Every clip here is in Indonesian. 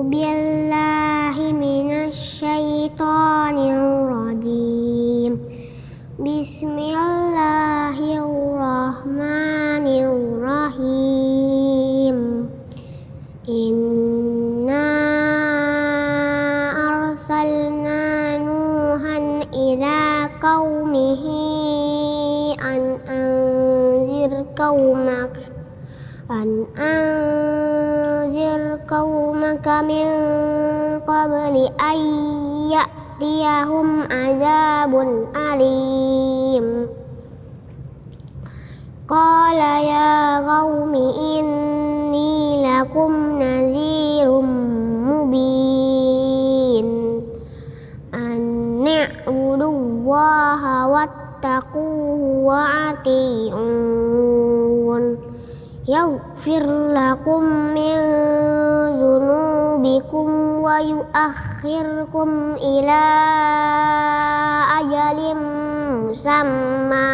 billahi minasyaitonir rajim. Bismillahirrahmanirrahim. Inna arsalna Nuhan ila qaumihi an anzir qaumaka min qabli an ya'tiyahum azabun alim. Qala ya qaumi inni lakum nadhirum mubin an i'budullaha wattaquhu wa'ati'un yaghfir lakum min dzunubikum wa yu'akhirkum ila ajalin musamma.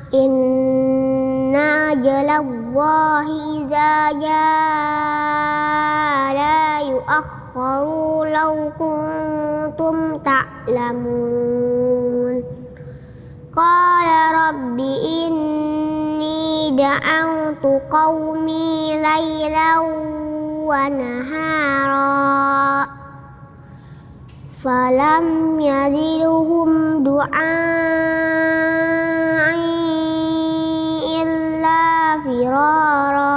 Inna ajalallahi idza jaa la yu'akhkharu law kuntum ta'lamun. Qala rabbi inni da'awtu qaumi laylan wa nahara falam yazidhum du'ai illa firara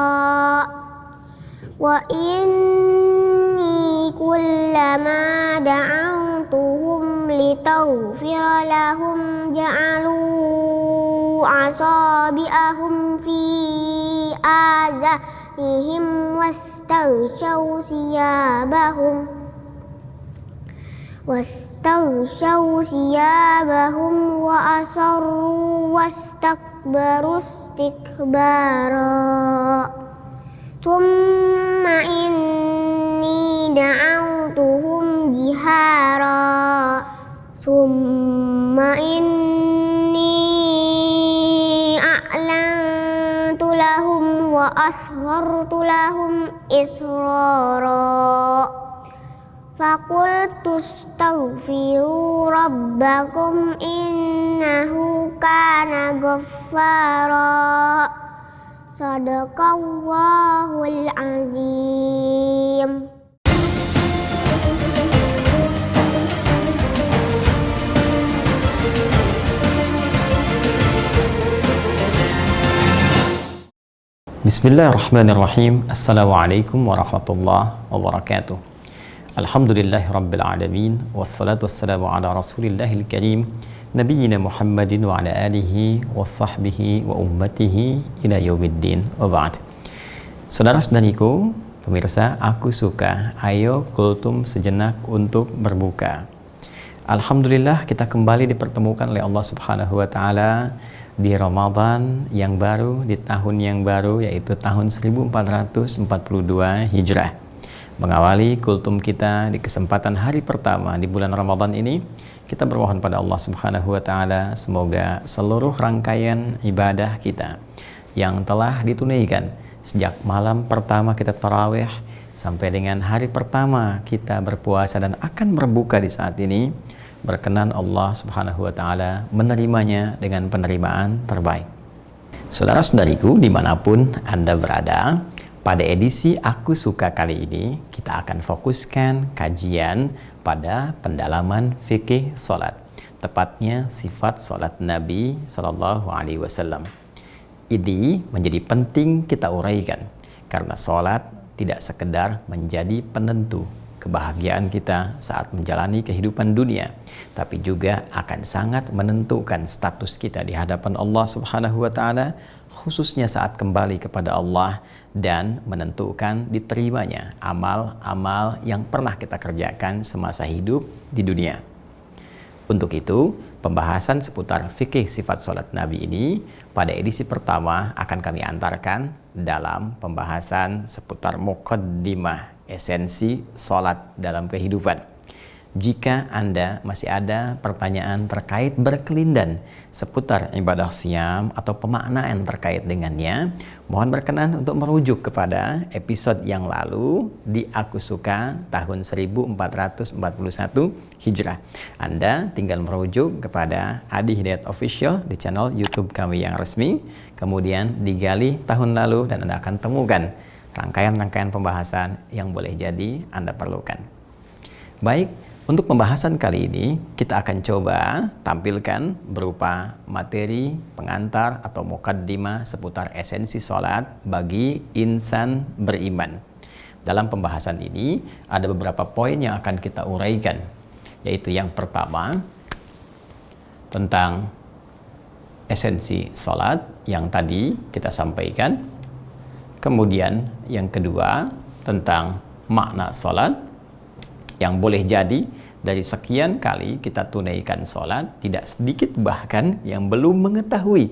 wa inni kullama da'awtuhum litaghfira lahum ja'alu asabi'ahum fi azanihim wastaghshaw siyabahum wa asarru wastakbaru istikbara. Thumma inni da'awtuhum jihara thumma inni a'lantu lahum wa asrartu lahum israra. Faqultu astaghfiru rabbakum innahu kana ghaffara. Sadaqallahul azim. Bismillahirrahmanirrahim. Assalamualaikum warahmatullahi wabarakatuh. Alhamdulillahi rabbil alamin. Wassalatu wassalamu ala rasulillahil karim Nabiyyina Muhammadin wa ala alihi wa sahbihi wa ummatihi ila yaumiddin wa ba'd. Saudara-saudariku, pemirsa Aku Suka, ayo kultum sejenak untuk berbuka. Alhamdulillah kita kembali dipertemukan oleh Allah Subhanahu wa taala di Ramadan yang baru, di tahun yang baru, yaitu tahun 1442 Hijrah. Mengawali kultum kita di kesempatan hari pertama di bulan Ramadan ini, kita bermohon pada Allah Subhanahu wa taala semoga seluruh rangkaian ibadah kita yang telah ditunaikan sejak malam pertama kita tarawih sampai dengan hari pertama kita berpuasa dan akan berbuka di saat ini, berkenan Allah Subhanahu wa taala menerimanya dengan penerimaan terbaik. Saudara-saudariku dimanapun Anda berada, pada edisi Aku Suka kali ini kita akan fokuskan kajian pada pendalaman fikih salat, tepatnya sifat salat Nabi Sallallahu Alaihi Wasallam. Ini menjadi penting kita uraikan karena salat tidak sekedar menjadi penentu kebahagiaan kita saat menjalani kehidupan dunia, tapi juga akan sangat menentukan status kita di hadapan Allah Subhanahu wa taala, khususnya saat kembali kepada Allah dan menentukan diterimanya amal-amal yang pernah kita kerjakan semasa hidup di dunia. Untuk itu, pembahasan seputar fikih sifat salat Nabi ini pada edisi pertama akan kami antarkan dalam pembahasan seputar muqaddimah esensi salat dalam kehidupan. Jika Anda masih ada pertanyaan terkait berkelindan seputar ibadah siam atau pemaknaan terkait dengannya, mohon berkenan untuk merujuk kepada episode yang lalu di Aku Suka tahun 1441 Hijrah. Anda tinggal merujuk kepada Adi Hidayat Official di channel YouTube kami yang resmi, kemudian digali tahun lalu dan Anda akan temukan rangkaian-rangkaian pembahasan yang boleh jadi Anda perlukan. Baik, untuk pembahasan kali ini kita akan coba tampilkan berupa materi pengantar atau mukaddimah seputar esensi sholat bagi insan beriman. Dalam pembahasan ini ada beberapa poin yang akan kita uraikan, yaitu yang pertama tentang esensi sholat yang tadi kita sampaikan, kemudian yang kedua tentang makna sholat yang boleh jadi dari sekian kali kita tunaikan sholat, tidak sedikit bahkan yang belum mengetahui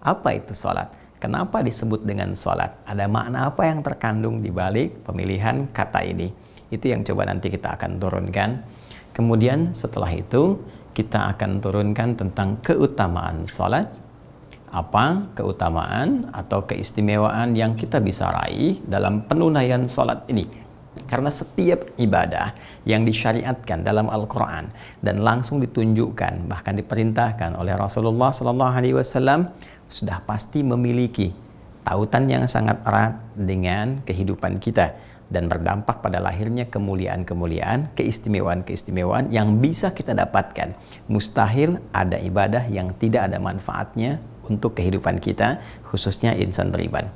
apa itu sholat, kenapa disebut dengan sholat, ada makna apa yang terkandung di balik pemilihan kata ini. Itu yang coba nanti kita akan turunkan. Kemudian setelah itu kita akan turunkan tentang keutamaan sholat, apa keutamaan atau keistimewaan yang kita bisa raih dalam penunaian sholat ini. Karena setiap ibadah yang disyariatkan dalam Al-Quran dan langsung ditunjukkan, bahkan diperintahkan oleh Rasulullah SAW, sudah pasti memiliki tautan yang sangat erat dengan kehidupan kita dan berdampak pada lahirnya kemuliaan-kemuliaan, keistimewaan-keistimewaan yang bisa kita dapatkan. Mustahil ada ibadah yang tidak ada manfaatnya untuk kehidupan kita, khususnya insan beriman.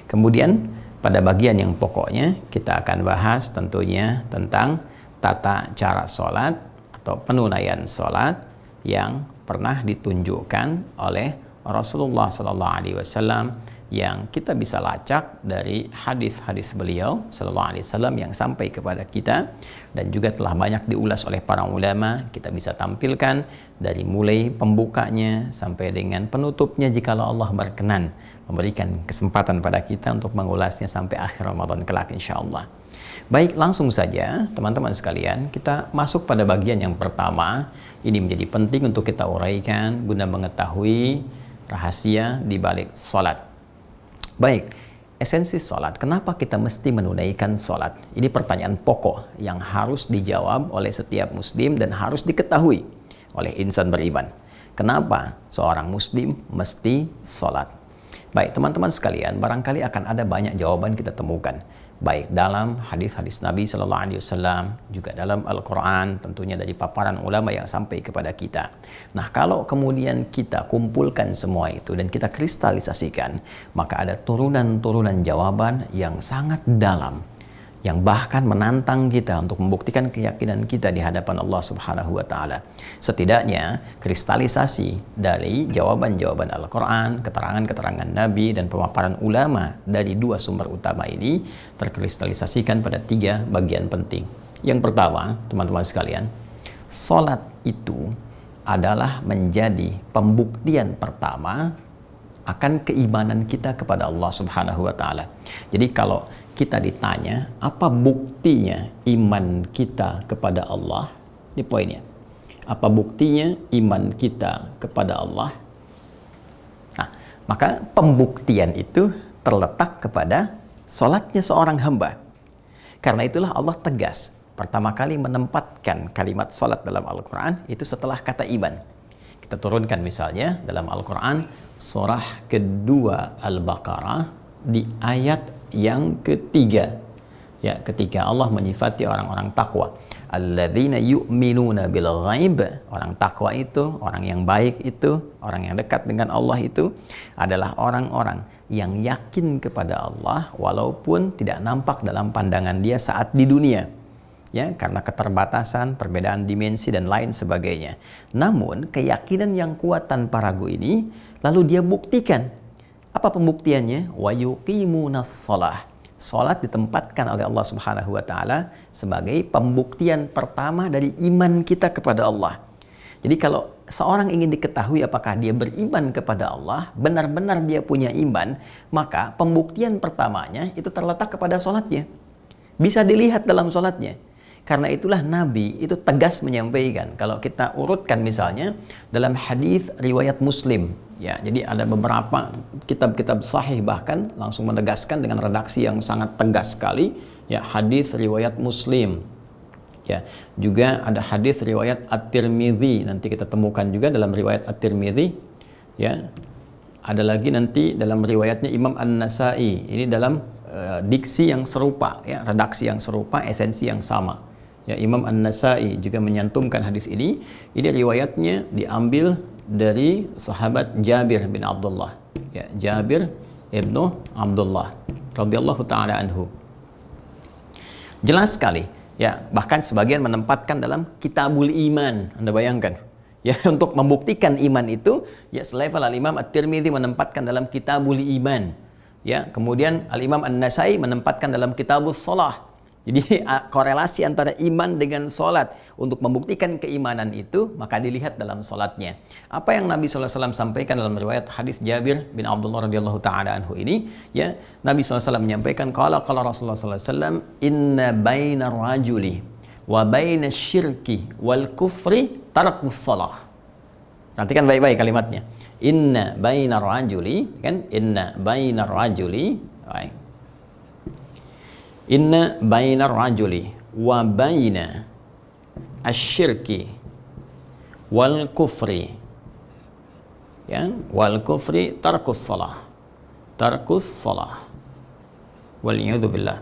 Kemudian pada bagian yang pokoknya kita akan bahas tentunya tentang tata cara sholat atau penunaian sholat yang pernah ditunjukkan oleh Rasulullah SAW yang kita bisa lacak dari hadis-hadis beliau SAW yang sampai kepada kita dan juga telah banyak diulas oleh para ulama. Kita bisa tampilkan dari mulai pembukanya sampai dengan penutupnya jikalau Allah berkenan memberikan kesempatan pada kita untuk mengulasnya sampai akhir Ramadan kelak insyaallah. Baik, langsung saja teman-teman sekalian, kita masuk pada bagian yang pertama. Ini menjadi penting untuk kita uraikan guna mengetahui rahasia di balik sholat. Baik, esensi sholat, kenapa kita mesti menunaikan sholat? Ini pertanyaan pokok yang harus dijawab oleh setiap muslim dan harus diketahui oleh insan beriman. Kenapa seorang muslim mesti sholat? Baik, teman-teman sekalian, barangkali akan ada banyak jawaban kita temukan, baik dalam hadis-hadis Nabi SAW, juga dalam Al-Quran, tentunya dari paparan ulama yang sampai kepada kita. Nah, kalau kemudian kita kumpulkan semua itu dan kita kristalisasikan, maka ada turunan-turunan jawaban yang sangat dalam, yang bahkan menantang kita untuk membuktikan keyakinan kita di hadapan Allah Subhanahu wa Ta'ala. Setidaknya kristalisasi dari jawaban-jawaban Al-Quran, keterangan-keterangan Nabi dan pemaparan ulama dari dua sumber utama ini terkristalisasikan pada tiga bagian penting. Yang pertama, teman-teman sekalian, sholat itu adalah menjadi pembuktian pertama akan keimanan kita kepada Allah Subhanahu wa Ta'ala. Jadi kalau kita ditanya apa buktinya iman kita kepada Allah, ini poinnya. Apa buktinya iman kita kepada Allah? Nah, maka pembuktian itu terletak kepada sholatnya seorang hamba. Karena itulah Allah tegas pertama kali menempatkan kalimat sholat dalam Al-Quran itu setelah kata iman. Kita turunkan misalnya dalam Al-Quran surah kedua Al-Baqarah di ayat yang ketiga, ya, ketika Allah menyifati orang-orang takwa, alladzina yu'minuna bil ghaib, orang takwa itu, orang yang baik itu, orang yang dekat dengan Allah itu adalah orang-orang yang yakin kepada Allah walaupun tidak nampak dalam pandangan dia saat di dunia, ya, karena keterbatasan, perbedaan dimensi dan lain sebagainya. Namun keyakinan yang kuat tanpa ragu ini lalu dia buktikan. Apa pembuktiannya? Wa yuqimunas shalah. Salat ditempatkan oleh Allah Subhanahu wa Ta'ala sebagai pembuktian pertama dari iman kita kepada Allah. Jadi kalau seorang ingin diketahui apakah dia beriman kepada Allah, benar-benar dia punya iman, maka pembuktian pertamanya itu terletak kepada salatnya. Bisa dilihat dalam salatnya. Karena itulah Nabi itu tegas menyampaikan. Kalau kita urutkan misalnya dalam hadis riwayat Muslim, ya, jadi ada beberapa kitab-kitab sahih bahkan langsung menegaskan dengan redaksi yang sangat tegas sekali, ya, hadis riwayat Muslim. Ya, juga ada hadis riwayat At-Tirmidzi, nanti kita temukan juga dalam riwayat At-Tirmidzi, ya. Ada lagi nanti dalam riwayatnya Imam An-Nasai, ini dalam diksi yang serupa, ya, redaksi yang serupa, esensi yang sama. Ya, Imam An-Nasai juga menyantumkan hadis ini. Ini riwayatnya diambil dari sahabat Jabir bin Abdullah, ya, Jabir ibnu Abdullah radhiyallahu taala anhu. Jelas sekali, ya, bahkan sebagian menempatkan dalam Kitabul Iman. Anda bayangkan, ya, untuk membuktikan iman itu, ya, selevel Al-Imam At-Tirmidzi menempatkan dalam Kitabul Iman, ya, kemudian Al-Imam An-Nasai menempatkan dalam Kitabus Shalah. Jadi korelasi antara iman dengan solat, untuk membuktikan keimanan itu maka dilihat dalam solatnya. Apa yang Nabi SAW sampaikan dalam riwayat hadis Jabir bin Abdullah radhiyallahu taala anhu ini, ya, Nabi SAW menyampaikan, qala Rasulullah SAW, inna bainar rajuli wa bainas syirki wal kufri tarkus salah. Perhatikan baik-baik kalimatnya. Inna bainar rajuli, kan, inna bainar rajuli, baik. Inna bainar rajuli wa baina asyirki wal kufri, ya, wal kufri tarkus salah. Tarkus salah. Waliyadzu billah.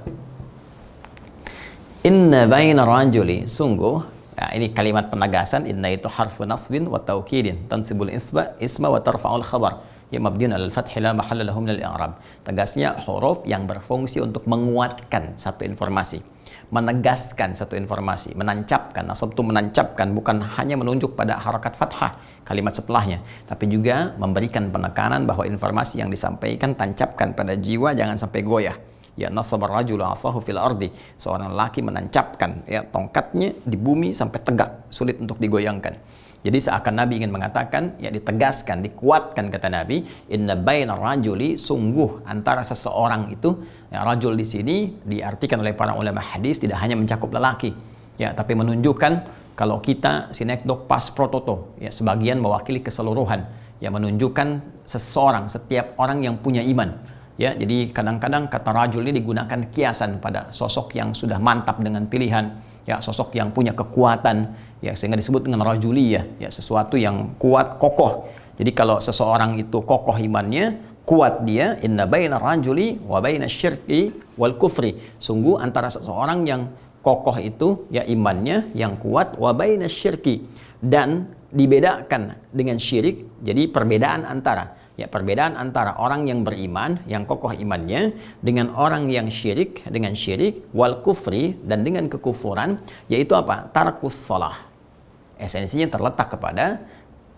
Inna bainar rajuli, sungguh, ya, ini kalimat penegasan. Inna itu harfu nasbin wa taukidin, tansibul isma wa tarfa'ul khabar, ya, mabniun alal fathi la mahalla lahu minal i'rab. Tegasnya huruf yang berfungsi untuk menguatkan satu informasi, menegaskan satu informasi, menancapkan. Nasab itu menancapkan, bukan hanya menunjuk pada harakat fathah kalimat setelahnya, tapi juga memberikan penekanan bahwa informasi yang disampaikan tancapkan pada jiwa, jangan sampai goyah. Ya, nasabar rajulu asahu fil ardi, seorang laki menancapkan, ya, tongkatnya di bumi sampai tegak, sulit untuk digoyangkan. Jadi seakan Nabi ingin mengatakan, ya, ditegaskan, dikuatkan kata Nabi, inna bainar rajuli, sungguh antara seseorang itu, ya, rajul di sini diartikan oleh para ulama hadis tidak hanya mencakup lelaki, ya, tapi menunjukkan kalau kita sinekdok pas prototo, ya, sebagian mewakili keseluruhan, ya, menunjukkan seseorang, setiap orang yang punya iman, ya. Jadi kadang-kadang kata rajul ini digunakan kiasan pada sosok yang sudah mantap dengan pilihan, ya, sosok yang punya kekuatan, ya, sehingga disebut dengan rajuliyah, ya, sesuatu yang kuat, kokoh. Jadi kalau seseorang itu kokoh imannya, kuat dia, inna bainar rajuli wa bainasyirki wal kufri, sungguh antara seseorang yang kokoh itu, ya, imannya yang kuat, wa bainasyirki, dan dibedakan dengan syirik. Jadi perbedaan antara, ya, perbedaan antara orang yang beriman, yang kokoh imannya, dengan orang yang syirik, dengan syirik, wal kufri, dan dengan kekufuran, yaitu apa? Tarkus salah. Esensinya terletak kepada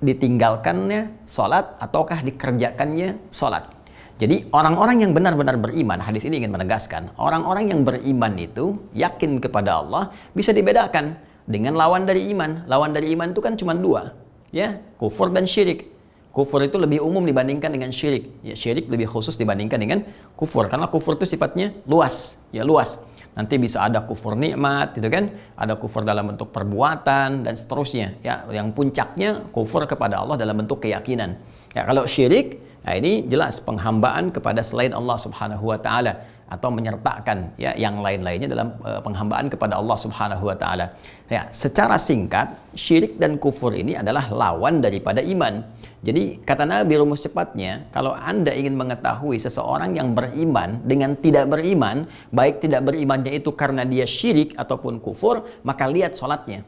ditinggalkannya salat ataukah dikerjakannya salat. Jadi orang-orang yang benar-benar beriman, hadis ini ingin menegaskan, orang-orang yang beriman itu yakin kepada Allah bisa dibedakan dengan lawan dari iman. Lawan dari iman itu kan cuma dua, ya, kufur dan syirik. Kufur itu lebih umum dibandingkan dengan syirik. Ya, syirik lebih khusus dibandingkan dengan kufur, karena kufur itu sifatnya luas, ya, luas. Nanti bisa ada kufur nikmat, gitu kan? Ada kufur dalam bentuk perbuatan dan seterusnya, ya. Yang puncaknya kufur kepada Allah dalam bentuk keyakinan. Ya, kalau syirik, nah ini jelas penghambaan kepada selain Allah Subhanahu wa taala, atau menyertakan, ya, yang lain-lainnya dalam penghambaan kepada Allah Subhanahu wa taala. Ya, secara singkat, syirik dan kufur ini adalah lawan daripada iman. Jadi kata Nabi rumus cepatnya, kalau Anda ingin mengetahui seseorang yang beriman dengan tidak beriman, baik tidak berimannya itu karena dia syirik ataupun kufur, maka lihat sholatnya.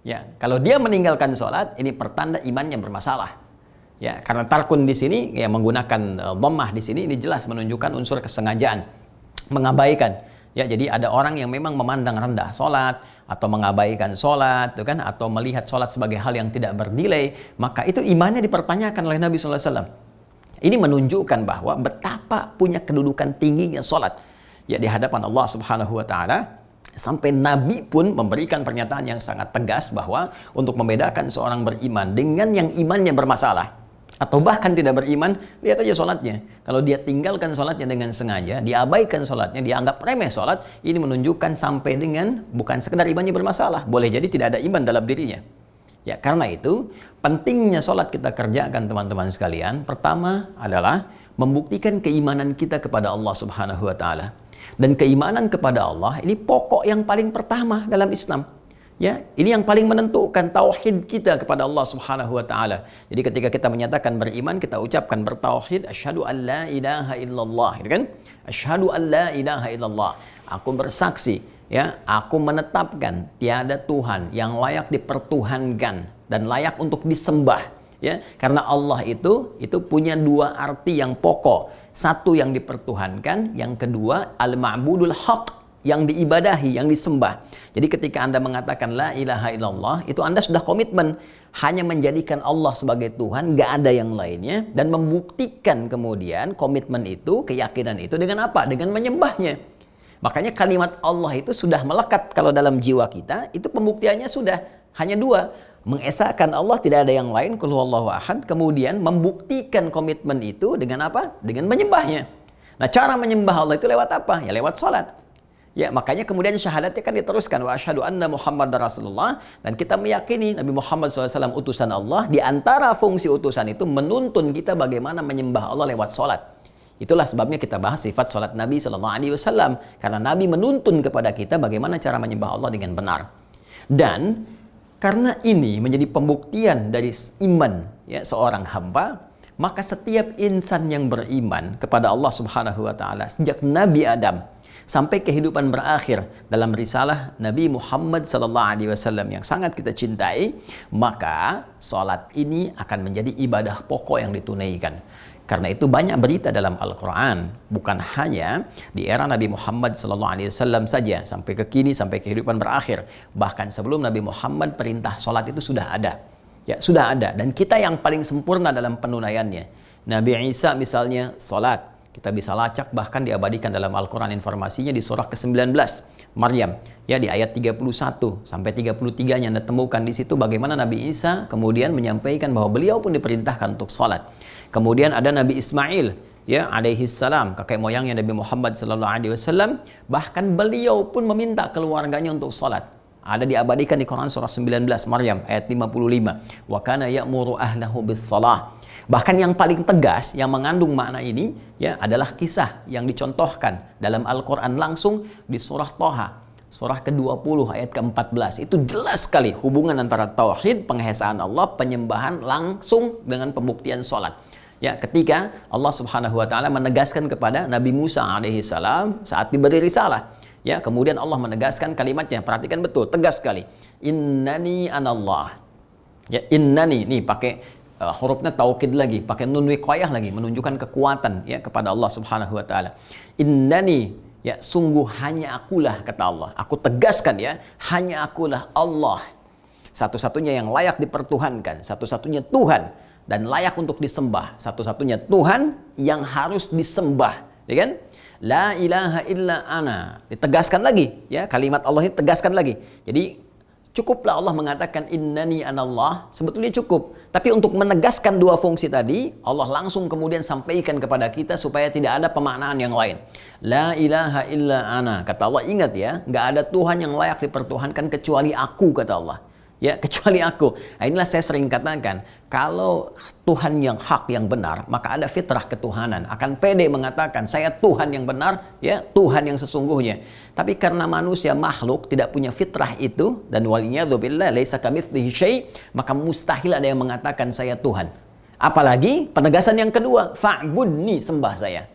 Ya, kalau dia meninggalkan sholat, ini pertanda imannya bermasalah. Ya, karena tarkun di sini, ya, menggunakan dhammah di sini, ini jelas menunjukkan unsur kesengajaan, mengabaikan. Ya, jadi ada orang yang memang memandang rendah sholat, atau mengabaikan sholat, kan, atau melihat sholat sebagai hal yang tidak bernilai, maka itu imannya dipertanyakan oleh Nabi SAW. Ini menunjukkan bahwa betapa punya kedudukan tingginya sholat, ya, di hadapan Allah Subhanahu wa taala, sampai Nabi pun memberikan pernyataan yang sangat tegas bahwa untuk membedakan seorang beriman dengan yang imannya bermasalah, atau bahkan tidak beriman, lihat aja sholatnya. Kalau dia tinggalkan sholatnya dengan sengaja, diabaikan sholatnya, dianggap remeh sholat, ini menunjukkan sampai dengan bukan sekedar imannya bermasalah, boleh jadi tidak ada iman dalam dirinya. Ya, karena itu pentingnya sholat kita kerjakan teman-teman sekalian. Pertama adalah membuktikan keimanan kita kepada Allah Subhanahu wa taala. Dan keimanan kepada Allah ini pokok yang paling pertama dalam Islam. Ya, ini yang paling menentukan tauhid kita kepada Allah Subhanahu wa taala. Jadi ketika kita menyatakan beriman, kita ucapkan bertauhid, asyhadu an la ilaha illallah, gitu kan? Asyhadu an la ilaha illallah. Aku bersaksi, ya, aku menetapkan tiada Tuhan yang layak dipertuhankan dan layak untuk disembah, ya. Karena Allah itu punya dua arti yang pokok. Satu yang dipertuhankan, yang kedua al-ma'budul haq, yang diibadahi, yang disembah. Jadi ketika Anda mengatakan la ilaha illallah, itu Anda sudah komitmen hanya menjadikan Allah sebagai Tuhan, gak ada yang lainnya, dan membuktikan kemudian komitmen itu, keyakinan itu dengan apa? Dengan menyembahnya. Makanya kalimat Allah itu sudah melekat kalau dalam jiwa kita, itu pembuktiannya sudah hanya dua. Mengesahkan Allah, tidak ada yang lain, qul huwallahu ahad, kemudian membuktikan komitmen itu dengan apa? Dengan menyembahnya. Nah, cara menyembah Allah itu lewat apa? Ya lewat salat. Ya, makanya kemudian syahadatnya kan diteruskan wa asyhadu anna Muhammadar Rasulullah, dan kita meyakini Nabi Muhammad SAW utusan Allah. Di antara fungsi utusan itu menuntun kita bagaimana menyembah Allah lewat salat. Itulah sebabnya kita bahas sifat salat Nabi SAW, karena Nabi menuntun kepada kita bagaimana cara menyembah Allah dengan benar. Dan karena ini menjadi pembuktian dari iman, ya, seorang hamba, maka setiap insan yang beriman kepada Allah Subhanahu wa taala sejak Nabi Adam sampai kehidupan berakhir dalam risalah Nabi Muhammad SAW yang sangat kita cintai, maka sholat ini akan menjadi ibadah pokok yang ditunaikan. Karena itu banyak berita dalam Al-Quran, bukan hanya di era Nabi Muhammad SAW saja, sampai ke kini, sampai kehidupan berakhir. Bahkan sebelum Nabi Muhammad, perintah sholat itu sudah ada. Ya, sudah ada. Dan kita yang paling sempurna dalam penunaiannya. Nabi Isa misalnya sholat. Kita bisa lacak, bahkan diabadikan dalam Al-Quran informasinya di surah ke-19 Maryam, ya, di ayat 31 sampai 33-nya Anda temukan di situ bagaimana Nabi Isa kemudian menyampaikan bahwa beliau pun diperintahkan untuk sholat. Kemudian ada Nabi Ismail, ya, alaihi salam, kakek moyangnya Nabi Muhammad SAW, bahkan beliau pun meminta keluarganya untuk sholat. Ada diabadikan di Quran surah 19 Maryam ayat 55. Wa kana ya'muru ahlahu bis-shalah. Bahkan yang paling tegas yang mengandung makna ini, ya, adalah kisah yang dicontohkan dalam Al-Qur'an langsung di surah Thaha, surah ke-20 ayat ke-14. Itu jelas sekali hubungan antara tauhid, penghesaan Allah, penyembahan langsung dengan pembuktian salat. Ya, ketika Allah Subhanahu wa taala menegaskan kepada Nabi Musa alaihi salam saat diberi risalah, ya, kemudian Allah menegaskan kalimatnya, perhatikan betul, tegas sekali. Innani anallah. Ya, innani, nih pakai hurufnya taukid lagi, pakai nun wiqayah lagi, menunjukkan kekuatan, ya, kepada Allah Subhanahu wa taala. Innani, ya, sungguh hanya akulah, kata Allah. Aku tegaskan, ya, hanya akulah Allah. Satu-satunya yang layak dipertuhankan, satu-satunya Tuhan dan layak untuk disembah, satu-satunya Tuhan yang harus disembah, ya kan? La ilaha illa ana. Ditegaskan lagi, ya, kalimat Allah itu tegaskan lagi. Jadi cukuplah Allah mengatakan innani anallah, sebetulnya cukup. Tapi untuk menegaskan dua fungsi tadi, Allah langsung kemudian sampaikan kepada kita supaya tidak ada pemaknaan yang lain. La ilaha illa ana. Kata Allah, ingat ya, nggak ada Tuhan yang layak dipertuhankan kecuali aku, kata Allah. Ya, kecuali aku. Nah, inilah saya sering katakan, kalau Tuhan yang hak, yang benar, maka ada fitrah ketuhanan. Akan pede mengatakan, saya Tuhan yang benar, ya, Tuhan yang sesungguhnya. Tapi karena manusia makhluk tidak punya fitrah itu, dan waliyadzubillah laisa kamitslihi syai', maka mustahil ada yang mengatakan saya Tuhan. Apalagi penegasan yang kedua, fa'budni, sembah saya.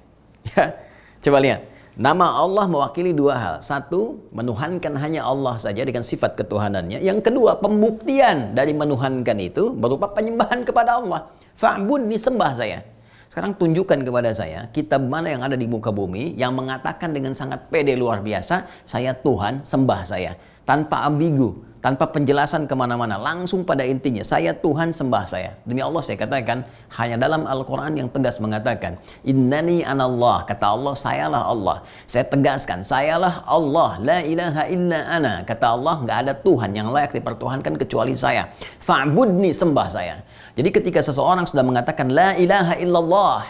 Ya, coba lihat. Nama Allah mewakili dua hal. Satu, menuhankan hanya Allah saja dengan sifat ketuhanannya. Yang kedua, pembuktian dari menuhankan itu berupa penyembahan kepada Allah. Fa'budni, sembah saya. Sekarang tunjukkan kepada saya kitab mana yang ada di muka bumi yang mengatakan dengan sangat pede luar biasa, saya Tuhan, sembah saya. Tanpa ambigu, tanpa penjelasan kemana-mana, langsung pada intinya, saya Tuhan, sembah saya. Demi Allah saya katakan, hanya dalam Al-Quran yang tegas mengatakan, innani anallah, kata Allah, sayalah Allah. Saya tegaskan, sayalah Allah, la ilaha illa ana, kata Allah, nggak ada Tuhan yang layak dipertuhankan kecuali saya. Fa'budni, sembah saya. Jadi ketika seseorang sudah mengatakan, la ilaha illallah,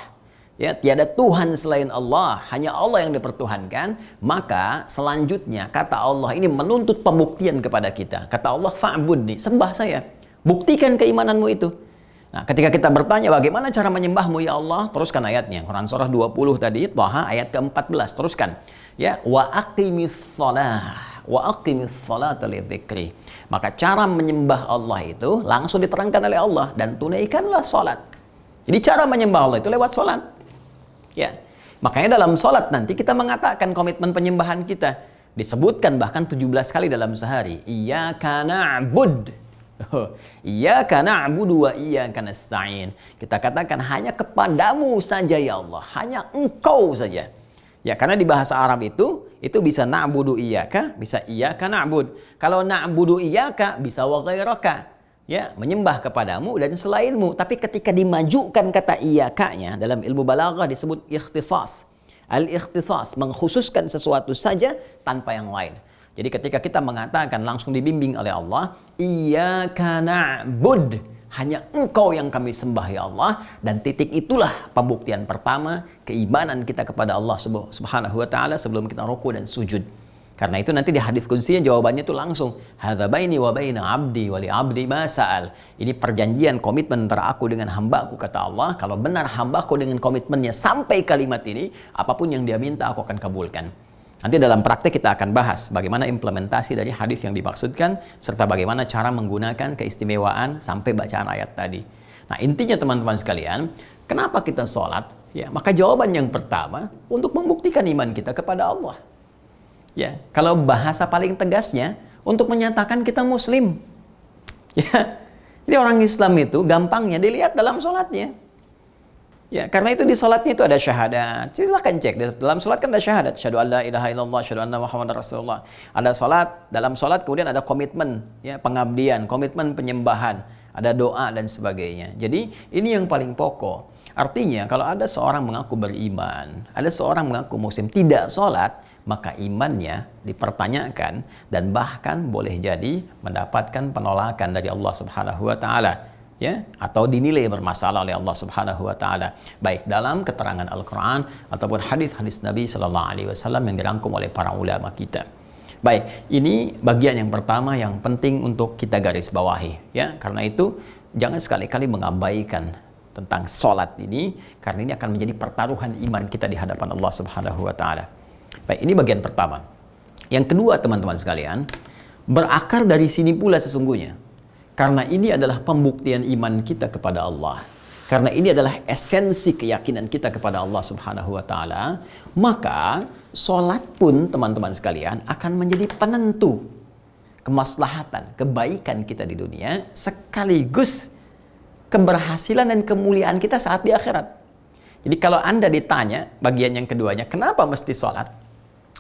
ya, tiada Tuhan selain Allah, hanya Allah yang dipertuhankan, maka selanjutnya kata Allah ini menuntut pembuktian kepada kita. Kata Allah, fa'budni, sembah saya. Buktikan keimananmu itu. Nah, ketika kita bertanya bagaimana cara menyembahmu ya Allah, teruskan ayatnya. Quran surah 20 tadi, Thaha ayat ke-14, teruskan. Ya, wa aqimis shalah, wa aqimis shalata lidzikri. Maka cara menyembah Allah itu langsung diterangkan oleh Allah, dan tunaikanlah salat. Jadi cara menyembah Allah itu lewat salat. Ya, makanya dalam sholat nanti kita mengatakan komitmen penyembahan kita. Disebutkan bahkan 17 kali dalam sehari. Iyyaka na'bud. Iyyaka na'budu wa iyyaka nasta'in. Kita katakan hanya kepadamu saja ya Allah. Hanya engkau saja. Ya, karena di bahasa Arab itu bisa na'budu iyyaka, bisa iyyaka na'bud. Kalau na'budu iyyaka, bisa wa ghairaka. Ya, menyembah kepadamu dan selainmu. Tapi ketika dimajukan kata iyakanya, dalam ilmu balaghah disebut ikhtisas. Al-ikhtisas, mengkhususkan sesuatu saja tanpa yang lain. Jadi ketika kita mengatakan langsung dibimbing oleh Allah, iyyaka na'bud, hanya engkau yang kami sembah ya Allah. Dan titik itulah pembuktian pertama keimanan kita kepada Allah subhanahu wa ta'ala sebelum kita ruku dan sujud. Karena itu nanti di hadis qudsi jawabannya itu langsung, hadza baini wa baina 'abdi wa li 'abdi ma sa'al. Ini perjanjian komitmen antara aku dengan hambaku, kata Allah. Kalau benar hambaku dengan komitmennya sampai kalimat ini, apapun yang dia minta aku akan kabulkan. Nanti dalam praktek kita akan bahas bagaimana implementasi dari hadis yang dimaksudkan, serta bagaimana cara menggunakan keistimewaan sampai bacaan ayat tadi. Nah, intinya teman-teman sekalian, kenapa kita sholat? Ya, maka jawaban yang pertama untuk membuktikan iman kita kepada Allah. Ya, kalau bahasa paling tegasnya untuk menyatakan kita muslim. Ya. Jadi orang Islam itu gampangnya dilihat dalam sholatnya. Ya, karena itu di sholatnya itu ada syahadat. Silahkan cek, dalam sholat kan ada syahadat. Syahadu an la ilaha illallah, syahadu anna Muhammadar Rasulullah. Ada sholat, dalam sholat kemudian ada komitmen, ya, pengabdian, komitmen penyembahan, ada doa dan sebagainya. Jadi ini yang paling pokok. Artinya kalau ada seorang mengaku beriman, ada seorang mengaku muslim, tidak sholat, maka imannya dipertanyakan dan bahkan boleh jadi mendapatkan penolakan dari Allah Subhanahu wa taala, ya, atau dinilai bermasalah oleh Allah Subhanahu wa taala, baik dalam keterangan Al-Qur'an ataupun hadis-hadis Nabi sallallahu alaihi wasallam yang dirangkum oleh para ulama kita. Baik, ini bagian yang pertama yang penting untuk kita garis bawahi, ya. Karena itu jangan sekali-kali mengabaikan tentang sholat ini, karena ini akan menjadi pertaruhan iman kita di hadapan Allah Subhanahu wa taala. Baik, ini bagian pertama. Yang kedua, teman-teman sekalian, berakar dari sini pula sesungguhnya. Karena ini adalah pembuktian iman kita kepada Allah. Karena ini adalah esensi keyakinan kita kepada Allah Subhanahu wa taala, maka sholat pun, teman-teman sekalian, akan menjadi penentu kemaslahatan, kebaikan kita di dunia, sekaligus keberhasilan dan kemuliaan kita saat di akhirat. Jadi kalau Anda ditanya bagian yang keduanya, kenapa mesti sholat?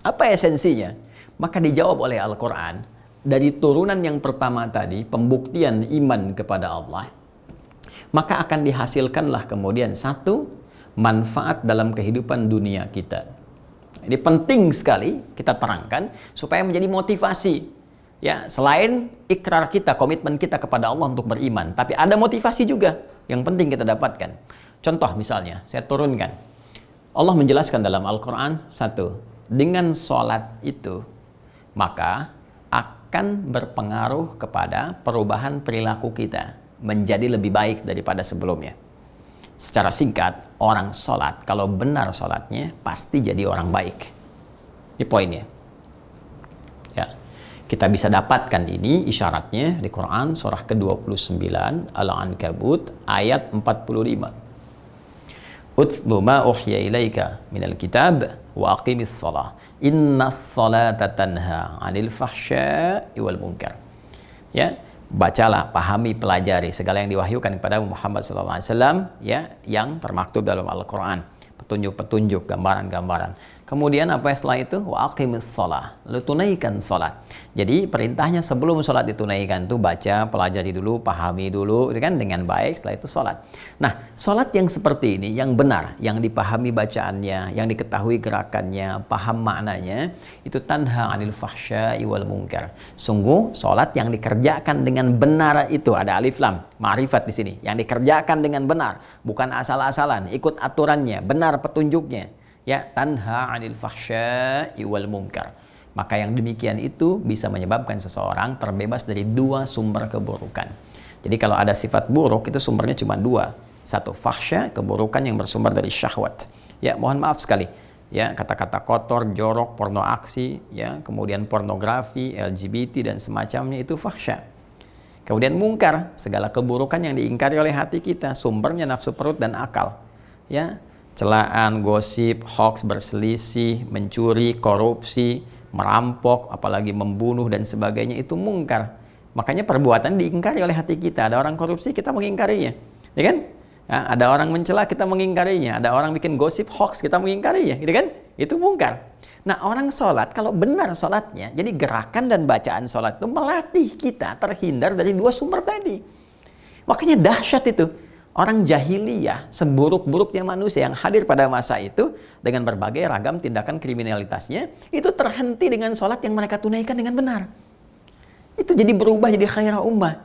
Apa esensinya? Maka dijawab oleh Al-Quran, dari turunan yang pertama tadi, pembuktian iman kepada Allah, maka akan dihasilkanlah kemudian satu, manfaat dalam kehidupan dunia kita. Ini penting sekali kita terangkan, supaya menjadi motivasi. Ya, selain ikrar kita, komitmen kita kepada Allah untuk beriman, tapi ada motivasi juga yang penting kita dapatkan. Contoh misalnya, saya turunkan. Allah menjelaskan dalam Al-Quran, satu, dengan sholat itu, maka akan berpengaruh kepada perubahan perilaku kita menjadi lebih baik daripada sebelumnya. Secara singkat, orang sholat, kalau benar sholatnya, pasti jadi orang baik. Ini poinnya. Ya. Kita bisa dapatkan ini isyaratnya di Quran surah ke-29 Al-Ankabut ayat 45. Utlu ma uhya ilaika minal kitab wa aqimis shalah innas salata tanha 'anil fahsya'i wal munkar. Ya, bacalah, pahami, pelajari segala yang diwahyukan kepada Muhammad sallallahu alaihi wasallam, ya, yang termaktub dalam Al-Qur'an. Petunjuk-petunjuk, gambaran-gambaran. Kemudian apa setelah itu? Wa aqimis shalah. Lalu tunaikan salat. Jadi perintahnya sebelum salat ditunaikan tuh baca, pelajari dulu, pahami dulu kan dengan baik, setelah itu salat. Nah, salat yang seperti ini yang benar, yang dipahami bacaannya, yang diketahui gerakannya, paham maknanya, itu tanha 'anil fahsya'i wal munkar. Sungguh salat yang dikerjakan dengan benar itu ada alif lam, ma'rifat di sini. Yang dikerjakan dengan benar, bukan asal-asalan, ikut aturannya, benar petunjuknya. Ya, tanha 'anil fahsya'i wal munkar. Maka yang demikian itu bisa menyebabkan seseorang terbebas dari dua sumber keburukan. Jadi kalau ada sifat buruk itu sumbernya cuma dua. Satu, fahsya, keburukan yang bersumber dari syahwat. Ya, mohon maaf sekali. Ya, kata-kata kotor, jorok, porno aksi, ya, kemudian pornografi, LGBT dan semacamnya itu fahsya. Kemudian mungkar, segala keburukan yang diingkari oleh hati kita, sumbernya nafsu perut dan akal. Ya, celaan, gosip, hoax, berselisih, mencuri, korupsi, merampok, apalagi membunuh dan sebagainya itu mungkar. Makanya perbuatan diingkari oleh hati kita. Ada orang korupsi, kita mengingkarinya, ya kan? Ya, ada orang mencela, kita mengingkarinya. Ada orang bikin gosip, hoax, kita mengingkarinya, gitu kan? Itu mungkar. Nah, orang sholat, kalau benar sholatnya, jadi gerakan dan bacaan sholat itu melatih kita terhindar dari dua sumber tadi. Makanya dahsyat itu. Orang jahiliyah, seburuk-buruknya manusia yang hadir pada masa itu dengan berbagai ragam tindakan kriminalitasnya, itu terhenti dengan sholat yang mereka tunaikan dengan benar. Itu jadi berubah jadi khairah ummah.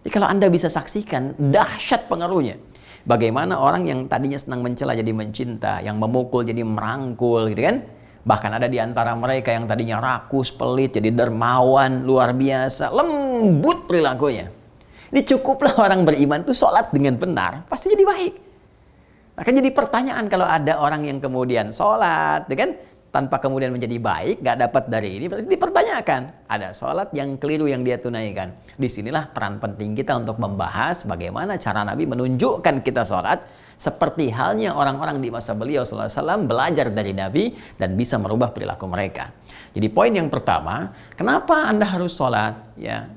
Jadi kalau Anda bisa saksikan, dahsyat pengaruhnya. Bagaimana orang yang tadinya senang mencela jadi mencinta, yang memukul jadi merangkul, gitu kan? Bahkan ada di antara mereka yang tadinya rakus, pelit, jadi dermawan, luar biasa, lembut perilakunya. Ini cukuplah orang beriman tuh sholat dengan benar, pasti jadi baik. Akan jadi pertanyaan kalau ada orang yang kemudian sholat, kan, tanpa kemudian menjadi baik, gak dapat dari ini, berarti dipertanyakan. Ada sholat yang keliru yang dia tunaikan. Disinilah peran penting kita untuk membahas bagaimana cara Nabi menunjukkan kita sholat, seperti halnya orang-orang di masa beliau SAW belajar dari Nabi dan bisa merubah perilaku mereka. Jadi poin yang pertama, kenapa Anda harus sholat? Ya,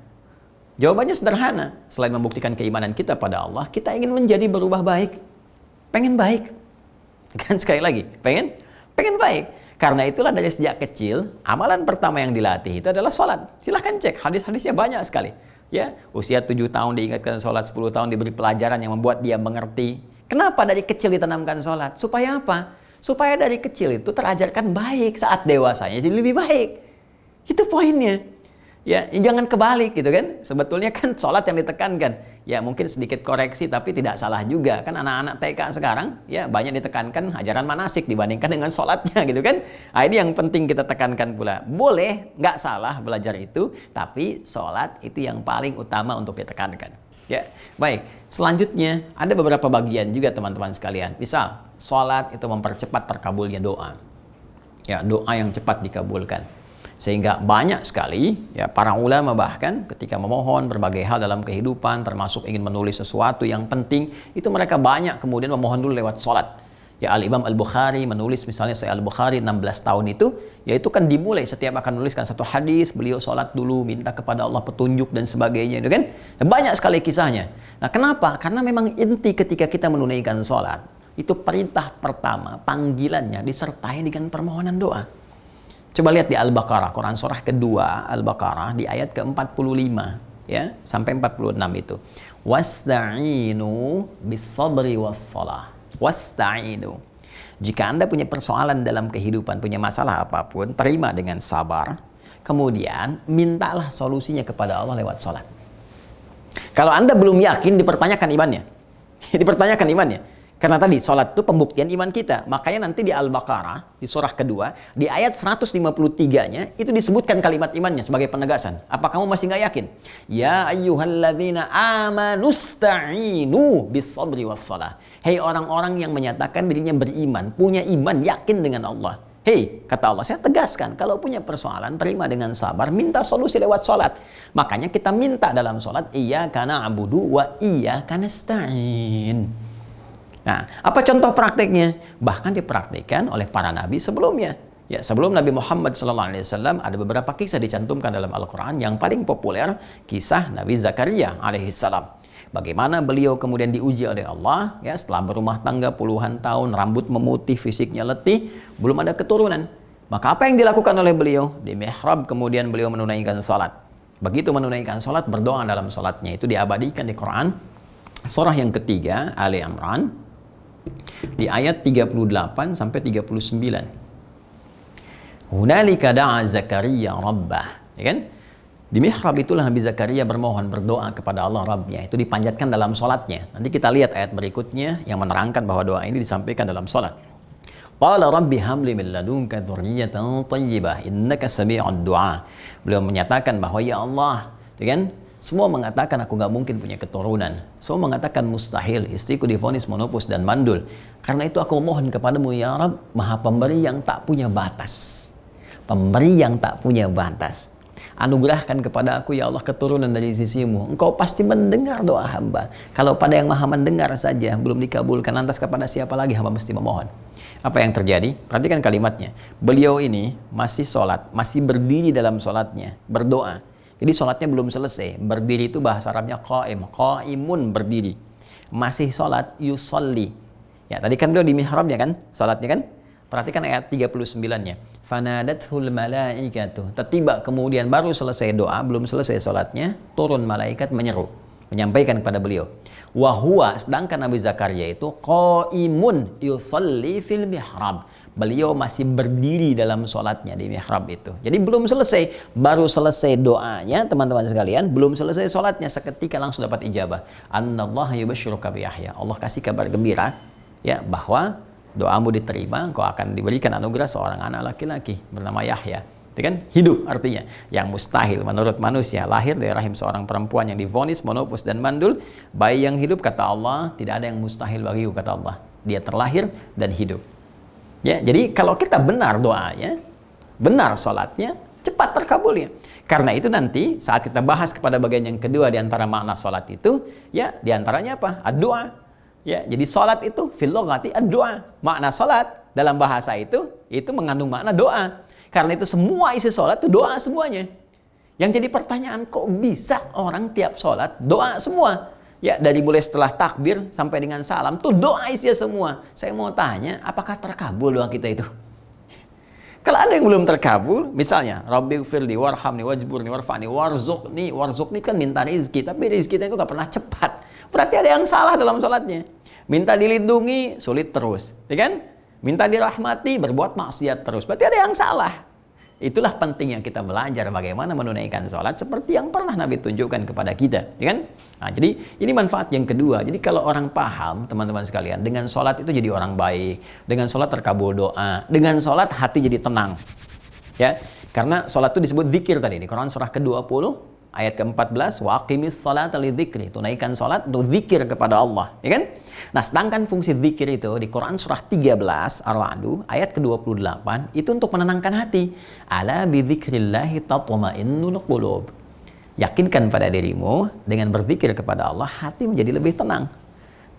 jawabannya sederhana. Selain membuktikan keimanan kita pada Allah, kita ingin menjadi berubah baik. Pengen baik. Kan sekali lagi, pengen baik. Karena itulah dari sejak kecil, amalan pertama yang dilatih itu adalah sholat. Silahkan cek, hadis-hadisnya banyak sekali. Ya, usia 7 tahun diingatkan sholat, 10 tahun diberi pelajaran yang membuat dia mengerti. Kenapa dari kecil ditanamkan sholat? Supaya apa? Supaya dari kecil itu terajarkan baik, saat dewasanya jadi lebih baik. Itu poinnya. Ya, jangan kebalik gitu kan. Sebetulnya kan sholat yang ditekankan. Ya mungkin sedikit koreksi tapi tidak salah juga. Kan anak-anak TK sekarang ya banyak ditekankan ajaran manasik dibandingkan dengan sholatnya gitu kan. Nah, ini yang penting kita tekankan pula. Boleh, nggak salah belajar itu. Tapi sholat itu yang paling utama untuk ditekankan. Ya, baik. Selanjutnya ada beberapa bagian juga teman-teman sekalian. Misal, sholat itu mempercepat terkabulnya doa. Ya, doa yang cepat dikabulkan. Sehingga banyak sekali ya para ulama bahkan ketika memohon berbagai hal dalam kehidupan termasuk ingin menulis sesuatu yang penting itu mereka banyak kemudian memohon dulu lewat sholat. Ya Al-Imam Al-Bukhari menulis misalnya Sahih Al-Bukhari 16 tahun itu yaitu kan dimulai setiap akan menuliskan satu hadis beliau sholat dulu minta kepada Allah petunjuk dan sebagainya itu kan. Banyak sekali kisahnya. Nah kenapa? Karena memang inti ketika kita menunaikan sholat itu perintah pertama panggilannya disertai dengan permohonan doa. Coba lihat di Al-Baqarah, Quran surah kedua Al-Baqarah di ayat ke-45 ya sampai 46 itu. Wasta'inu bis-sabri was-shalah. Wasta'inu. Jika Anda punya persoalan dalam kehidupan, punya masalah apapun, terima dengan sabar. Kemudian mintalah solusinya kepada Allah lewat salat. Kalau Anda belum yakin, dipertanyakan imannya. Dipertanyakan imannya. Karena tadi sholat itu pembuktian iman kita. Makanya nanti di Al-Baqarah, di surah kedua, di ayat 153-nya, itu disebutkan kalimat imannya sebagai penegasan. Apa kamu masih nggak yakin? Ya ayyuhalladzina amanusta'inu bis-sabri was-shalah. Hei orang-orang yang menyatakan dirinya beriman, punya iman, yakin dengan Allah. Hei, kata Allah, saya tegaskan, kalau punya persoalan, terima dengan sabar, minta solusi lewat sholat. Makanya kita minta dalam sholat, iyyaka na'budu wa iyyaka nasta'in. Nah, apa contoh prakteknya? Bahkan dipraktikkan oleh para nabi sebelumnya. Ya, sebelum Nabi Muhammad SAW ada beberapa kisah dicantumkan dalam Al-Quran. Yang paling populer kisah Nabi Zakaria alaihissalam. Bagaimana beliau kemudian diuji oleh Allah, ya, setelah berumah tangga puluhan tahun, rambut memutih, fisiknya letih, belum ada keturunan. Maka apa yang dilakukan oleh beliau? Di mihrab kemudian beliau menunaikan salat. Begitu menunaikan salat, berdoa dalam salatnya. Itu diabadikan di Quran. Surah yang ketiga, Ali Imran, di ayat 38 sampai 39. Hunalika da'a Zakaria rabbah. Ya kan? Di mihrab itulah Nabi Zakaria bermohon, berdoa kepada Allah Rabbnya. Itu dipanjatkan dalam salatnya. Nanti kita lihat ayat berikutnya yang menerangkan bahwa doa ini disampaikan dalam salat. Qala rabbi habli min ladunka dzurriyyatan thayyibah innaka sami'ud du'a. Beliau menyatakan bahwa ya Allah, ya kan? Semua mengatakan aku nggak mungkin punya keturunan. Semua mengatakan mustahil, istriku divonis monopus dan mandul. Karena itu aku mohon kepadamu ya Rabb, Maha Pemberi yang tak punya batas. Pemberi yang tak punya batas. Anugerahkan kepada aku ya Allah keturunan dari sisimu. Engkau pasti mendengar doa hamba. Kalau pada yang maha mendengar saja belum dikabulkan, lantas kepada siapa lagi hamba mesti memohon? Apa yang terjadi? Perhatikan kalimatnya. Beliau ini masih sholat, masih berdiri dalam sholatnya, berdoa. Jadi sholatnya belum selesai. Berdiri itu bahasa Arabnya qaim. Qaimun, berdiri. Masih sholat, yusolli. Ya, tadi kan beliau di mihrabnya kan, sholatnya kan? Perhatikan ayat 39-nya. Fanadathul malaikatu. Tiba kemudian baru selesai doa, belum selesai sholatnya, turun malaikat menyeru, menyampaikan kepada beliau. Wahwa, sedangkan Nabi Zakaria itu qaimun yusalli fil mihrab. Beliau masih berdiri dalam sholatnya di mihrab itu. Jadi belum selesai, baru selesai doanya teman-teman sekalian, belum selesai sholatnya, seketika langsung dapat ijabah. Annallaha yubashshiruka bi Yahya. Allah kasih kabar gembira ya bahwa doamu diterima, kau akan diberikan anugerah seorang anak laki-laki bernama Yahya. Itu kan hidup artinya, yang mustahil menurut manusia, lahir dari rahim seorang perempuan yang divonis monopus dan mandul. Bayi yang hidup, kata Allah, tidak ada yang mustahil bagiku, kata Allah. Dia terlahir dan hidup. Ya, jadi kalau kita benar doanya, benar sholatnya, cepat terkabulnya. Karena itu nanti saat kita bahas kepada bagian yang kedua di antara makna sholat itu, ya di antaranya apa? Ad-doa. Ya, jadi sholat itu fil lughati ad-doa. Makna sholat dalam bahasa itu mengandung makna doa. Karena itu semua isi sholat itu doa semuanya. Yang jadi pertanyaan, kok bisa orang tiap sholat doa semua? Ya, dari mulai setelah takbir sampai dengan salam tuh doa isinya semua. Saya mau tanya, apakah terkabul doa kita itu? Kalau ada yang belum terkabul, misalnya Rabbighfirli warhamni wajburni warfa'ni warzuqni. Warzuqni kan minta rizki, tapi rizki kita itu gak pernah cepat. Berarti ada yang salah dalam sholatnya. Minta dilindungi, sulit terus, ya kan? Minta dirahmati, berbuat maksiat terus. Berarti ada yang salah. Itulah pentingnya kita belajar bagaimana menunaikan sholat seperti yang pernah Nabi tunjukkan kepada kita, ya kan? Nah, jadi ini manfaat yang kedua. Jadi kalau orang paham, teman-teman sekalian, dengan sholat itu jadi orang baik, dengan sholat terkabul doa, dengan sholat hati jadi tenang, ya. Karena sholat itu disebut zikir tadi di Quran surah ke-20 ayat ke-14, wa aqimis sholata lidzikri. Tunaikan sholat untuk zikir kepada Allah, ya kan? Nah, sedangkan fungsi zikir itu di Quran surah 13 Ar-Ra'd ayat ke-28 itu untuk menenangkan hati. Ala bidzikrillahi tatma'innul qulub. Yakinkan pada dirimu dengan berzikir kepada Allah, hati menjadi lebih tenang.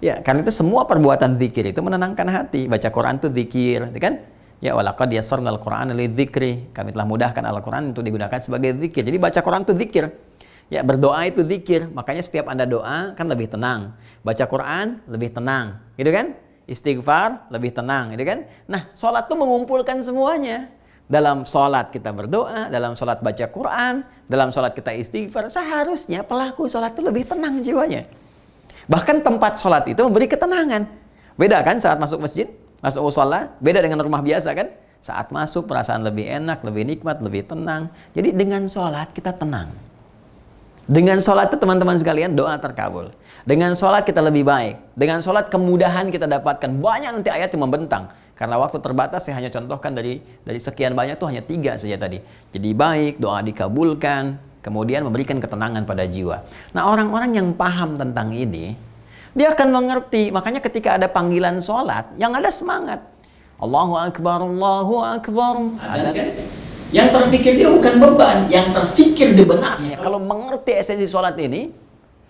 Ya, karena itu semua perbuatan zikir itu menenangkan hati. Baca Quran itu zikir, ya kan? Ya, walaqad yassarnal Qur'ana lidzikri. Kami telah mudahkan Al-Qur'an untuk digunakan sebagai zikir. Jadi baca Quran itu zikir. Ya, berdoa itu zikir. Makanya setiap Anda doa kan lebih tenang. Baca Quran lebih tenang, gitu kan? Istighfar lebih tenang, gitu kan? Nah, sholat itu mengumpulkan semuanya. Dalam sholat kita berdoa, dalam sholat baca Quran, dalam sholat kita istighfar. Seharusnya pelaku sholat itu lebih tenang jiwanya. Bahkan tempat sholat itu memberi ketenangan. Beda kan saat masuk masjid, masuk mushola, beda dengan rumah biasa kan? Saat masuk perasaan lebih enak, lebih nikmat, lebih tenang. Jadi dengan sholat kita tenang. Dengan sholat itu teman-teman sekalian doa terkabul. Dengan sholat kita lebih baik. Dengan sholat kemudahan kita dapatkan. Banyak nanti ayat yang membentang. Karena waktu terbatas saya hanya contohkan dari sekian banyak itu hanya 3 saja tadi. Jadi baik, doa dikabulkan, kemudian memberikan ketenangan pada jiwa. Nah, orang-orang yang paham tentang ini, dia akan mengerti. Makanya ketika ada panggilan sholat, yang ada semangat. Allahu Akbar, Allahu Akbar. Ada kan? Yang terpikir dia bukan beban, yang terpikir di benaknya. Kalau mengerti esensi sholat ini,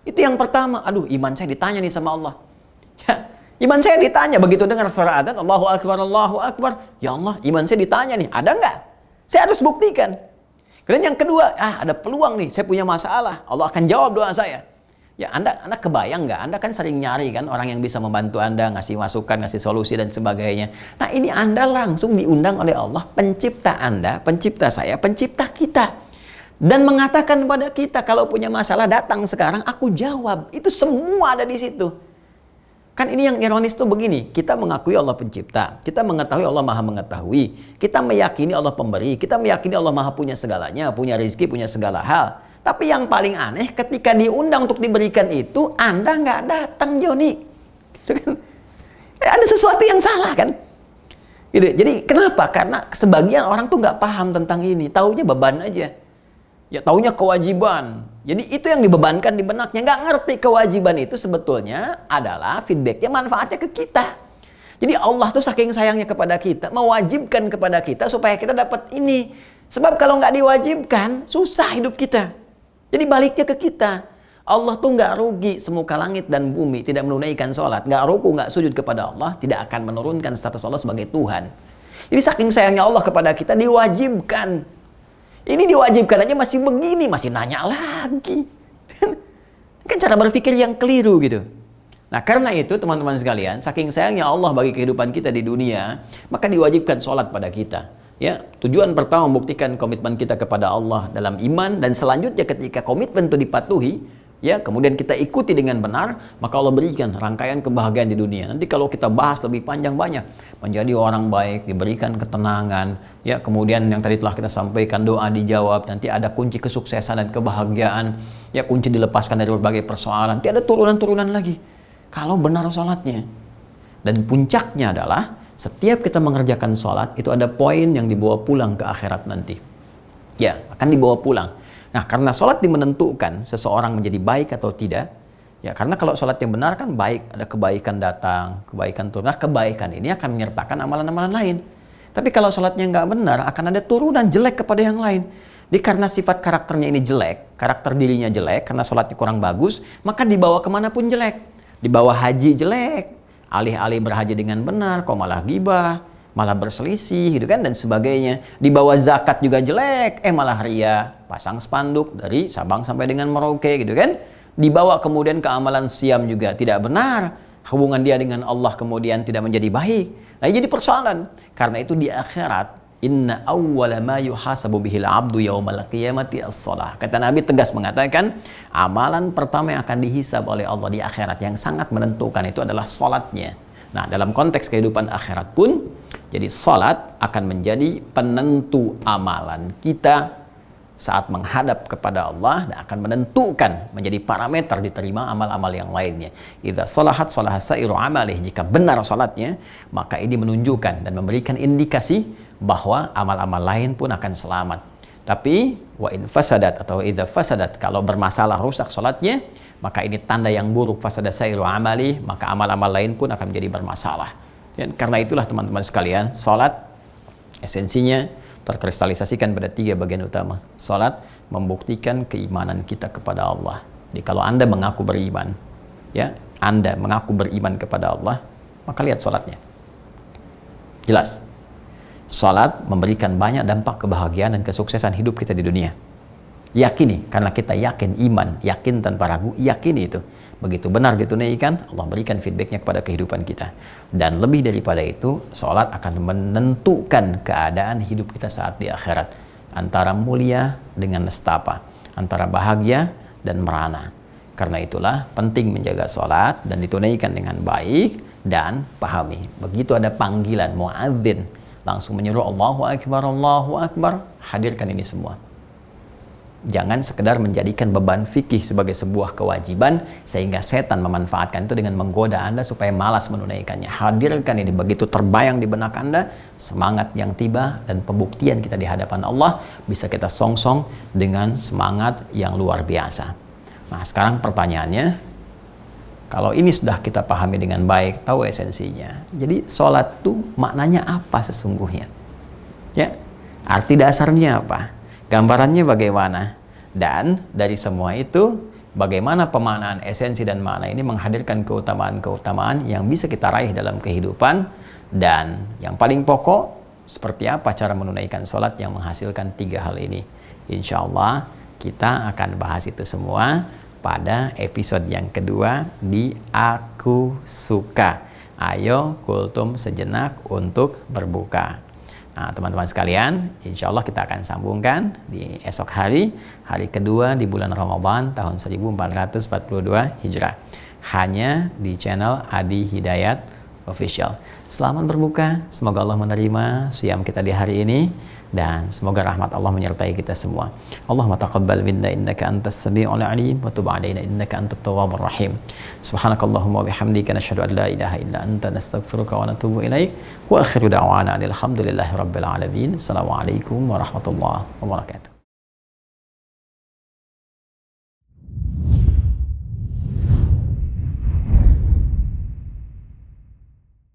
itu yang pertama. Aduh, iman saya ditanya nih sama Allah. Ya, iman saya ditanya begitu dengar suara adzan, Allahu Akbar, Allahu Akbar. Ya Allah, iman saya ditanya nih, ada nggak? Saya harus buktikan. Kemudian yang kedua, ada peluang nih, saya punya masalah. Allah akan jawab doa saya. Ya, Anda kebayang nggak? Anda kan sering nyari kan orang yang bisa membantu Anda, ngasih masukan, ngasih solusi dan sebagainya. Nah, ini Anda langsung diundang oleh Allah, pencipta Anda, pencipta saya, pencipta kita. Dan mengatakan kepada kita, kalau punya masalah datang sekarang, aku jawab. Itu semua ada di situ. Kan ini yang ironis tuh begini, kita mengakui Allah pencipta, kita mengetahui Allah maha mengetahui, kita meyakini Allah pemberi, kita meyakini Allah maha punya segalanya, punya rezeki, punya segala hal. Tapi yang paling aneh, ketika diundang untuk diberikan itu, Anda nggak datang, Joni. Gitu kan? Ada sesuatu yang salah kan? Gitu. Jadi kenapa? Karena sebagian orang tuh nggak paham tentang ini, taunya beban aja. Ya taunya kewajiban. Jadi itu yang dibebankan di benaknya. Nggak ngerti kewajiban itu sebetulnya adalah feedbacknya, manfaatnya ke kita. Jadi Allah tuh saking sayangnya kepada kita, mewajibkan kepada kita supaya kita dapat ini. Sebab kalau nggak diwajibkan, susah hidup kita. Jadi baliknya ke kita. Allah tuh nggak rugi semuka langit dan bumi tidak menunaikan sholat, nggak ruku, nggak sujud kepada Allah, tidak akan menurunkan status Allah sebagai Tuhan. Jadi saking sayangnya Allah kepada kita, diwajibkan. Ini diwajibkan aja masih begini, masih nanya lagi. Kan cara berpikir yang keliru gitu. Nah karena itu teman-teman sekalian, saking sayangnya Allah bagi kehidupan kita di dunia, maka diwajibkan sholat pada kita. Ya, tujuan pertama membuktikan komitmen kita kepada Allah dalam iman, dan selanjutnya ketika komitmen itu dipatuhi, ya, kemudian kita ikuti dengan benar, maka Allah berikan rangkaian kebahagiaan di dunia. Nanti kalau kita bahas lebih panjang banyak, menjadi orang baik, diberikan ketenangan, ya, kemudian yang tadi telah kita sampaikan, doa dijawab, nanti ada kunci kesuksesan dan kebahagiaan, ya, kunci dilepaskan dari berbagai persoalan, nanti ada turunan-turunan lagi kalau benar sholatnya. Dan puncaknya adalah setiap kita mengerjakan sholat, itu ada poin yang dibawa pulang ke akhirat nanti. Ya, akan dibawa pulang. Nah, karena sholat menentukan seseorang menjadi baik atau tidak. Ya, karena kalau sholat yang benar kan baik, ada kebaikan datang, kebaikan turun. Nah, kebaikan ini akan menyertakan amalan-amalan lain. Tapi kalau sholatnya nggak benar, akan ada turunan jelek kepada yang lain. Jadi karena sifat karakternya ini jelek, karakter dirinya jelek, karena sholatnya kurang bagus, maka dibawa kemanapun jelek. Dibawa haji jelek. Alih-alih berhaji dengan benar, kok malah gibah, malah berselisih, gitu kan, dan sebagainya. Dibawa zakat juga jelek, malah ria, pasang spanduk dari Sabang sampai dengan Merauke, gitu kan. Dibawa kemudian ke amalan siam juga tidak benar, hubungan dia dengan Allah kemudian tidak menjadi baik. Nah, jadi persoalan. Karena itu di akhirat, inna awwala ma yuhasabu bihil abdu yaumal qiyamati as-shalah. Kata Nabi tegas mengatakan, amalan pertama yang akan dihisab oleh Allah di akhirat yang sangat menentukan itu adalah salatnya. Nah, dalam konteks kehidupan akhirat pun, jadi salat akan menjadi penentu amalan kita saat menghadap kepada Allah, dan akan menentukan menjadi parameter diterima amal-amal yang lainnya. Idza salahat salaha sairu amalih, jika benar salatnya, maka ini menunjukkan dan memberikan indikasi bahwa amal-amal lain pun akan selamat. Tapi wa in fasadat atau idza fasadat, kalau bermasalah rusak salatnya, maka ini tanda yang buruk, fasada sairu amali, maka amal-amal lain pun akan menjadi bermasalah. Dan karena itulah teman-teman sekalian, salat esensinya terkristalisasikan pada 3 bagian utama. Salat membuktikan keimanan kita kepada Allah. Jadi kalau Anda mengaku beriman, ya, Anda mengaku beriman kepada Allah, maka lihat salatnya. Jelas. Salat memberikan banyak dampak kebahagiaan dan kesuksesan hidup kita di dunia. Yakini, karena kita yakin, iman, yakin tanpa ragu, yakini itu. Begitu benar ditunaikan, Allah berikan feedbacknya kepada kehidupan kita. Dan lebih daripada itu, salat akan menentukan keadaan hidup kita saat di akhirat. Antara mulia dengan nestapa, antara bahagia dan merana. Karena itulah penting menjaga salat dan ditunaikan dengan baik, dan pahami. Begitu ada panggilan muadzin, langsung menyuruh Allahu Akbar, hadirkan ini semua. Jangan sekedar menjadikan beban fikih sebagai sebuah kewajiban sehingga setan memanfaatkan itu dengan menggoda Anda supaya malas menunaikannya. Hadirkan ini, begitu terbayang di benak Anda, semangat yang tiba dan pembuktian kita di hadapan Allah bisa kita songsong dengan semangat yang luar biasa. Nah, sekarang pertanyaannya, kalau ini sudah kita pahami dengan baik, tahu esensinya. Jadi sholat itu maknanya apa sesungguhnya? Ya, arti dasarnya apa? Gambarannya bagaimana? Dan dari semua itu, bagaimana pemaknaan esensi dan makna ini menghadirkan keutamaan-keutamaan yang bisa kita raih dalam kehidupan. Dan yang paling pokok, seperti apa cara menunaikan sholat yang menghasilkan 3 hal ini. Insya Allah kita akan bahas itu semua pada episode yang kedua di Aku Suka. Ayo kultum sejenak untuk berbuka. Nah, teman-teman sekalian, insya Allah kita akan sambungkan di esok hari kedua di bulan Ramadan tahun 1442 Hijrah. Hanya di channel Adi Hidayat Official. Selamat berbuka, semoga Allah menerima siam kita di hari ini dan semoga rahmat Allah menyertai kita semua. Allahumma taqabbal minna innaka antas sami'ul alim wa tub 'alaina innaka antat tawwabur rahim. Subhanakallahumma wa bihamdika nashhadu an la ilaha illa anta nastaghfiruka wa natubu ilaik. Wa akhiru da'wana alhamdulillahi rabbil alamin. Assalamualaikum warahmatullahi wabarakatuh.